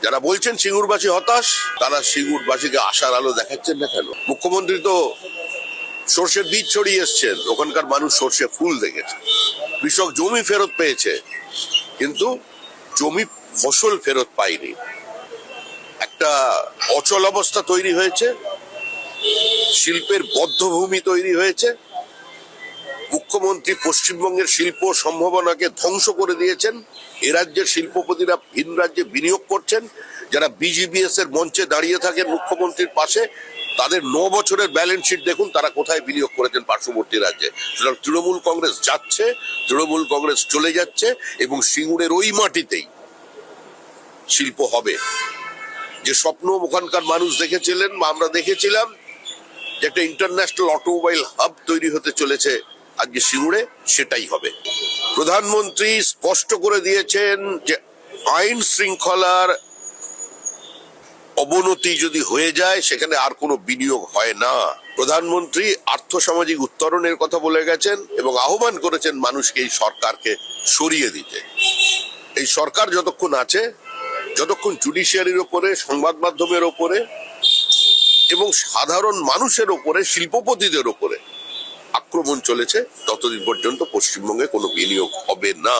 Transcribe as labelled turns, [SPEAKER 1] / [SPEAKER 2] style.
[SPEAKER 1] যারা বলছেন সিঙ্গুরবাসী হতাশ, তারা সিঙ্গুরবাসীকে আশার আলো দেখাচ্ছেন না কেন? মুখ্যমন্ত্রী তো সর্ষের বীজ ছড়িয়ে এসছেন, ওখানকার মানুষ সর্ষে ফুল দেখেছে। কৃষক জমি ফেরত পেয়েছে, কিন্তু জমি ফসল ফেরত পায়নি। একটা অচল অবস্থা তৈরি হয়েছে, শিল্পের বদ্ধভূমি তৈরি হয়েছে। মুখ্যমন্ত্রী পশ্চিমবঙ্গের শিল্প সম্ভাবনাকে ধ্বংস করে দিয়েছেন। এ রাজ্যের শিল্পপতিরা ভিন রাজ্যে বিনিয়োগ করছেন। যারা বিজিবিএস এর মঞ্চে দাঁড়িয়ে থাকেন মুখ্যমন্ত্রীর পাশে, তাদের 9 বছরের ব্যালেন্স শিট দেখুন, তারা কোথায় বিনিয়োগ করেছেন পার্শ্ববর্তী রাজ্যে। সুতরাং তৃণমূল কংগ্রেস যাচ্ছে, তৃণমূল কংগ্রেস চলে যাচ্ছে, এবং সিঙ্গুরের ওই মাটিতেই শিল্প হবে। যে স্বপ্ন ওখানকার মানুষ দেখেছিলেন বা আমরা দেখেছিলাম, যে একটা ইন্টারন্যাশনাল অটোমোবাইল হাব তৈরি হতে চলেছে আজকে সিঙ্গুরে, সেটাই হবে। প্রধানমন্ত্রী স্পষ্ট করে দিয়েছেন যে আইন শৃঙ্খলার অবনতি যদি হয়ে যায়, সেখানে আর কোনো বিনিয়োগ হয় না। প্রধানমন্ত্রী আর্থসামাজিক উত্তরণের কথা বলে গেছেন এবং আহ্বান করেছেন মানুষকে এই সরকারকে সরিয়ে দিতে। এই সরকার যতক্ষণ আছে, যতক্ষণ জুডিশিয়ারির ওপরে, সংবাদ মাধ্যমের ওপরে এবং সাধারণ মানুষের ওপরে, শিল্পপতিদের ওপরে আক্রমণ চলেছে, ততদিন পর্যন্ত পশ্চিমবঙ্গে কোনো বিনিয়োগ হবে না।